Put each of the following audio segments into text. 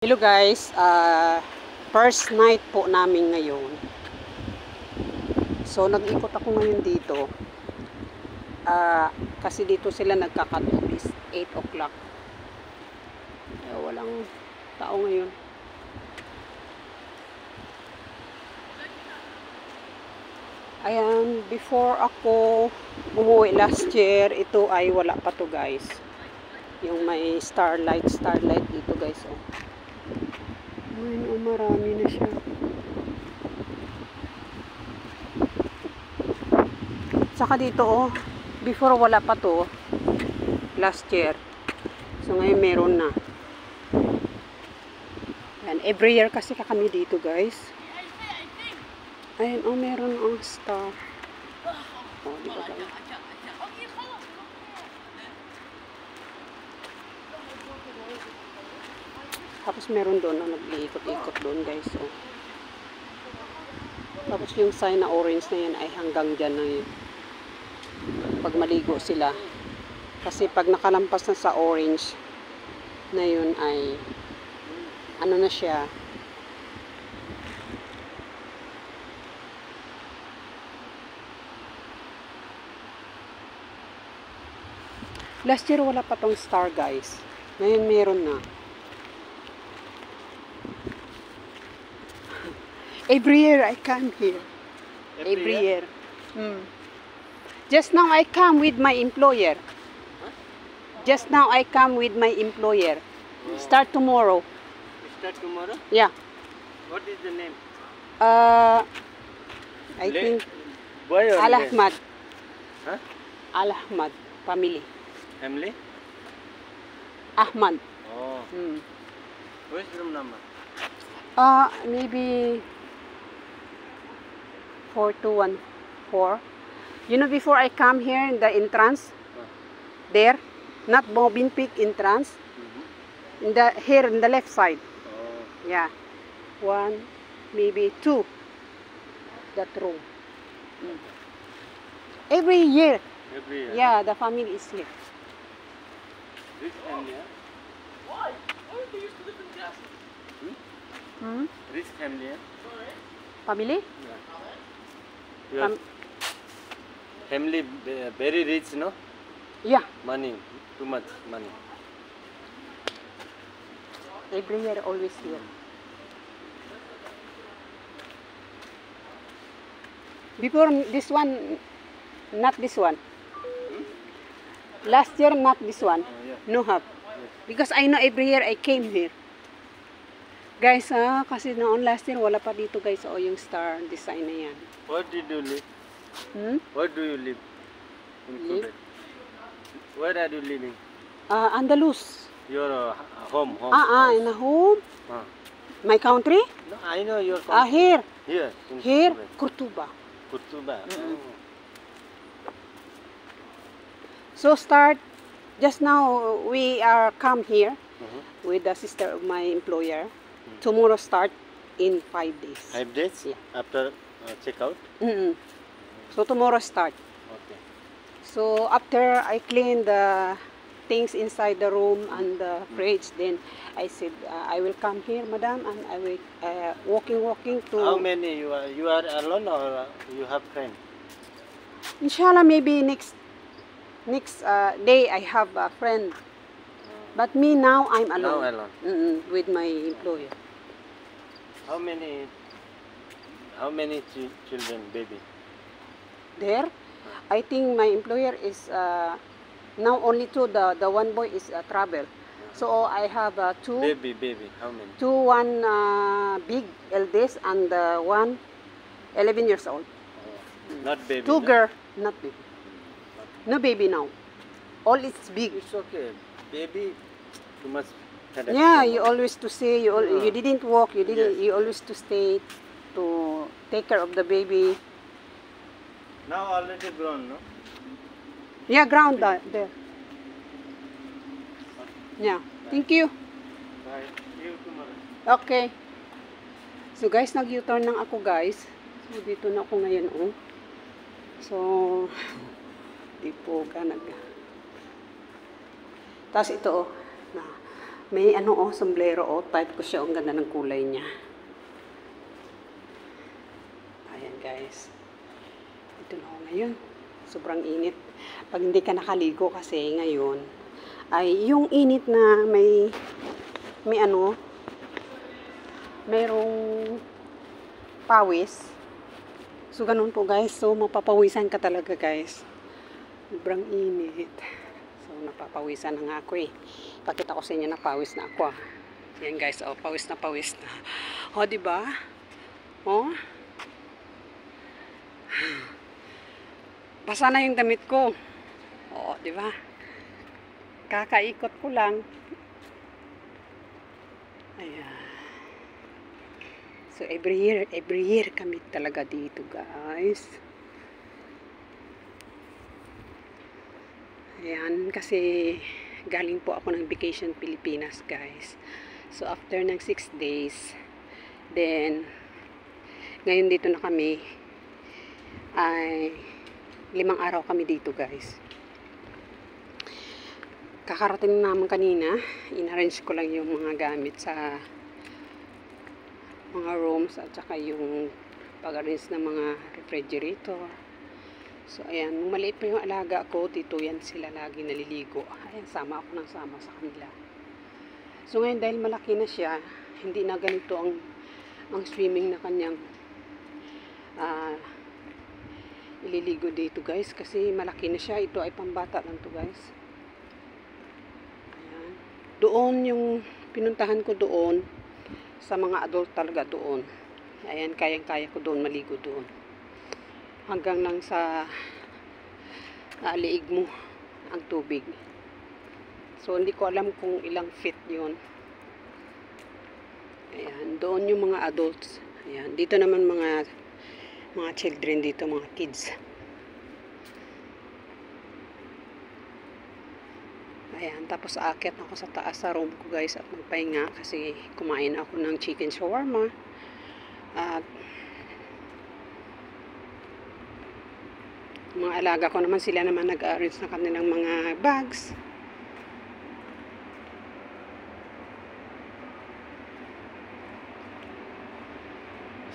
Hello guys, first night po namin ngayon. So nag-ikot ako ngayon dito. Kasi dito sila nagka-cut off is 8 o'clock. Walang tao ngayon. Ayan, before ako umuwi last year, ito ay wala pa to guys. Yung may starlight dito guys. Oh. Ayun, marami na siya. Saka dito oh, before wala pa to last year. So ngayon meron na. And every year kasi kami dito guys. Ayun oh, meron ang star. Oh, di ba guys? Tapos meron doon na nag-iikot-ikot doon guys. So. Tapos yung sign na orange na yan ay hanggang dyan na yun. Pag maligo sila. Kasi pag nakalampas na sa orange na yun ay ano na siya. Last year wala pa tong star guys. Ngayon meron na. Every year I come here. Every year. Just now I come with my employer. Huh? Just now I come with my employer. Oh. Start tomorrow. Start tomorrow? Yeah. What is the name? I think Boy or Al girl? Ahmad. Huh? Al Ahmad family. Family? Ahmad. Oh. Which room number? Maybe 4214. You know, before I come here in the entrance, there, not Bobin Peak entrance, in the here in the left side. Oh. Yeah, one, maybe two. That room. Every year. Every year? Yeah, the family is here. Rich family, huh? Why? Why don't they used to live in Gaza? Rich family, huh? Family? Yeah. Your family very rich, no? Yeah, Money, too much money. every year always here. Before this one, not this one. Last year, not this one. Yeah. No have. Because I know every year I came here. Guys, kasi noon last year, wala pa dito guys. O yung star design na yan. Where did you live? Where do you live? In Live? Quebec. Where are you living? Andalus. Your home. In a home. Ah. My country? No, I know your country. Here. Here. In Here, Quebec. Cordoba. Kurtuba. So start, just now we are come here with the sister of my employer. Tomorrow start in 5 days. 5 days? Yeah. After check out? So tomorrow start. Okay. So after I clean the things inside the room and the fridge, then I said I will come here, madam, and I will walking to. How many you are? You are alone or you have friend? Inshallah, maybe next day I have a friend. But me now I'm alone. Now alone. With my employer. How many children, baby? There, I think my employer is now only two. The one boy is travel. So I have two. Baby, how many? Two, one big eldest and one 11 years old. Not baby. Two no? girl, not baby. No baby now. All is big. It's okay. Baby, you must. headache. Yeah, you always to say you didn't walk. You didn't. Yes. You always to stay to take care of the baby. Now already grown, no? Yeah, ground there. Yeah. Thank you. Bye. See you tomorrow. Okay. So guys, nag-U-turn lang ako guys. So dito na ako ngayon oh. So di po ka nag. Tapos ito oh. Na May ano oh, sombrero oh. Type ko siya. Ang ganda ng kulay niya. Ayan guys. Ito na ako ngayon. Sobrang init. Pag hindi ka nakaligo kasi ngayon, ay yung init na may ano, mayroong pawis. So, ganun po guys. So, mapapawisan ka talaga guys. Sobrang init. So, napapawisan na nga ako eh. Pakita ko sa inyo na pawis na ako ah. Yan guys, oh, pawis na pawis na. Oh, diba? Oh. Basa na yung damit ko. Oo, diba? Kakaikot ko lang. Ayan. So, every year kami talaga dito, guys. Ayan, kasi galing po ako ng vacation Pilipinas, guys. So, after ng 6 days, then, ngayon dito na kami, ay 5 araw kami dito, guys. Kakarating naman kanina, in-arrange ko lang yung mga gamit sa mga rooms at saka yung pag-arrange ng mga refrigerator. So, ayan, nung maliit pa yung alaga ko, dito yan sila lagi naliligo. Ayan, sama ako ng sama sa kanila. So, ngayon dahil malaki na siya, hindi na ganito ang swimming na kanyang ililigo dito, guys. Kasi malaki na siya. Ito ay pambata lang to, guys. Ayan. Doon yung pinuntahan ko doon, sa mga adult talaga doon. Ayan, kayang-kaya ko doon maligo doon. Hanggang lang sa liig mo ang tubig. So, hindi ko alam kung ilang feet yun. Ayan, doon yung mga adults. Ayan, dito naman mga children dito, mga kids. Ayan, tapos aakyat ako sa taas sa room ko, guys, at magpahinga kasi kumain ako ng chicken shawarma. At mga alaga ko naman, sila naman nag-arrange na kanilang mga bags.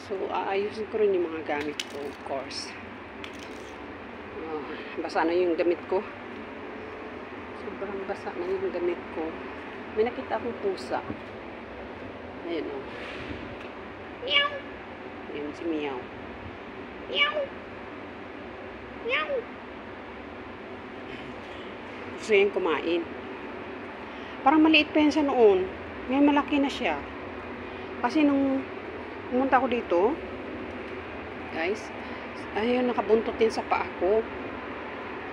So, aayusin ko rin yung mga gamit ko, of course. Basa na yung damit ko. Sobrang basa na yung damit ko. May nakita akong pusa. Ayan o. Meow! Ayan si Meow. Meow! Meow! Gusto yan kumain. Parang maliit pa yan siya noon. Ngayon malaki na siya. Kasi nung pumunta ako dito, guys, ayun, nakabuntot din sa paa ko.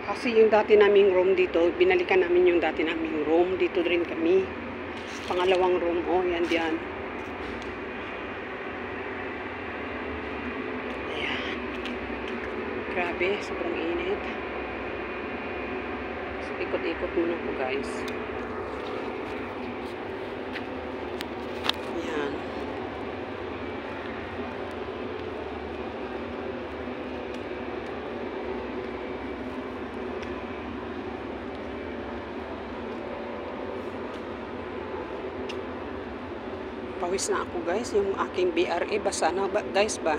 Kasi yung dati naming room dito, binalikan namin yung dati naming room. Dito rin kami. Pangalawang room. Oh, yan diyan. Ayan. Grabe, sobrang init. So, ikot-ikot muna po, guys. Ayan. Pawis na ako, guys. Yung aking BRA basa na guys ba.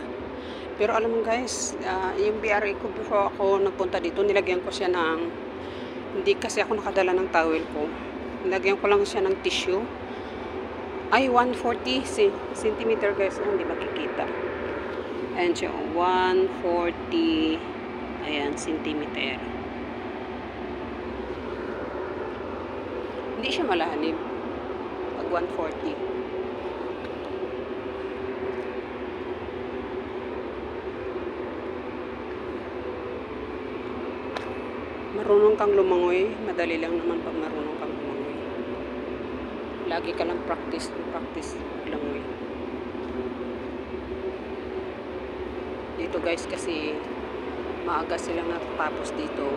Pero alam mo, guys, yung BRA ko before ako nagpunta dito, nilagyan ko siya ng, hindi kasi ako nakadala ng towel ko. Nilagyan ko lang siya ng tissue. Ay, 140 cm, guys. Hindi makikita. Ayan siya, 140 ayan, centimeter. Hindi siya malalim pag 140. Marunong kang lumangoy, madali lang naman pag marunong kang lumangoy. Lagi ka lang practice lumangoy. Dito, guys, kasi maaga silang natatapos dito.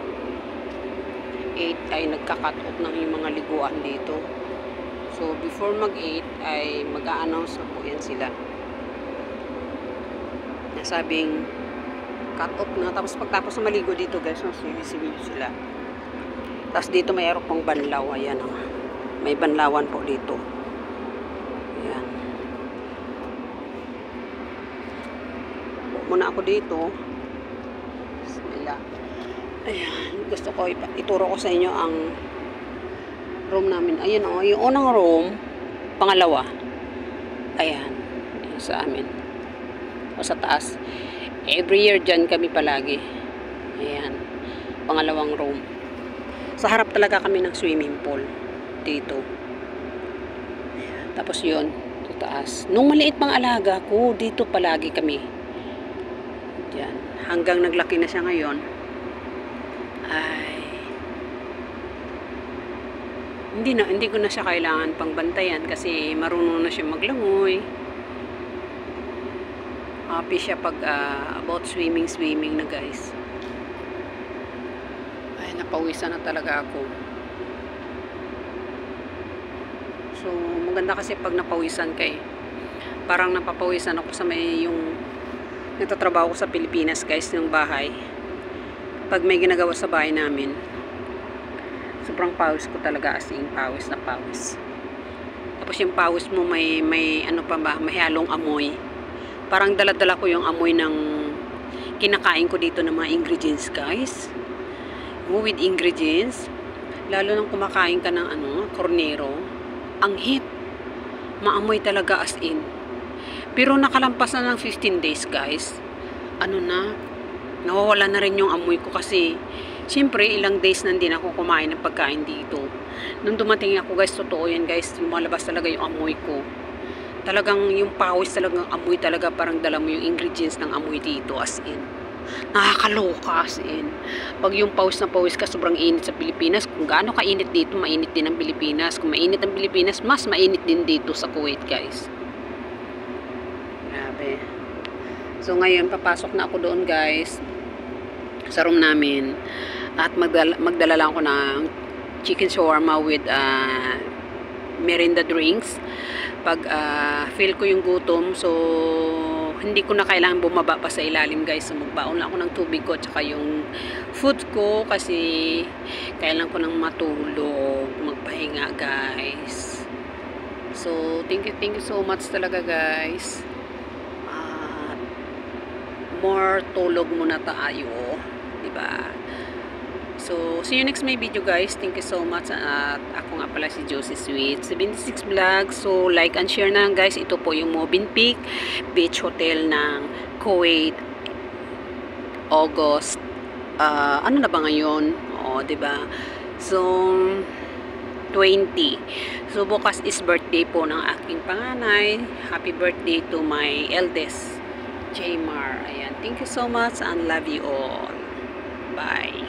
8 ay nagka-cut off ng yung mga liguan dito. So, before mag-8 ay mag-a-announce na po yan sila. Nasabing cut off na. Tapos pagtapos na maligo dito, guys, sila. Tapos dito mayroon pang banlaw. Ayan o. May banlawan po dito. Ayan. Muna ako dito. Bismillah. Ayan. Gusto ko ituro ko sa inyo ang room namin. Ayan o. Yung unang room, pangalawa. Ayan. Ayan sa amin. O sa taas. Every year dyan kami palagi. Ayan. Pangalawang room. Sa harap talaga kami ng swimming pool. Dito. Ayan. Tapos yun. Sa taas. Nung maliit pang alaga ko, dito palagi kami. Diyan. Hanggang naglaki na siya ngayon. Ay. Hindi ko na siya kailangan pang bantayan kasi marunong na siya maglangoy. Happy siya pag about swimming na guys. Ay, napawisan na talaga ako. So, maganda kasi pag napawisan kay parang napapawisan ako sa may yung nagtatrabaho ko sa Pilipinas guys, yung bahay. Pag may ginagawa sa bahay namin, sobrang pawis ko talaga, as in pawis na pawis. Tapos yung pawis mo may ano pa ba, may halong amoy. Parang dala-dala ko yung amoy ng kinakain ko dito ng mga ingredients guys. With ingredients, lalo nang kumakain ka ng cornero, ang hit. Maamoy talaga as in. Pero nakalampas na ng 15 days guys. Nawawala na rin yung amoy ko kasi siyempre ilang days na din ako kumain ng pagkain dito. Nung dumating ako guys, totoo yan guys, lumalabas talaga yung amoy ko. Talagang yung pawis talagang amoy talaga, parang dala mo yung ingredients ng amoy dito as in. Nakakaloka as in. Pag yung pawis na pawis ka, sobrang init sa Pilipinas. Kung gaano kainit dito, mainit din ang Pilipinas. Kung mainit ang Pilipinas, mas mainit din dito sa Kuwait guys. Grabe. So ngayon, papasok na ako doon guys, sa room namin. At magdala lang ako ng chicken shawarma with merinda drinks. Pag feel ko yung gutom, so hindi ko na kailangan bumaba pa sa ilalim guys. So magbaon lang ako ng tubig ko at saka yung food ko kasi kailangan ko nang matulog, magpahinga guys. So thank you so much talaga guys. More tulog muna tayo, diba? So, see you next my video guys. Thank you so much. At ako nga pala si Josie Sweet 76 Vlog. So, like and share na guys. Ito po yung Movenpick Beach Hotel ng Kuwait. August. Ano na ba ngayon? O, diba? So, 20. So, bukas is birthday po ng aking panganay. Happy birthday to my eldest, Jaymar. Ayan. Thank you so much and love you all. Bye.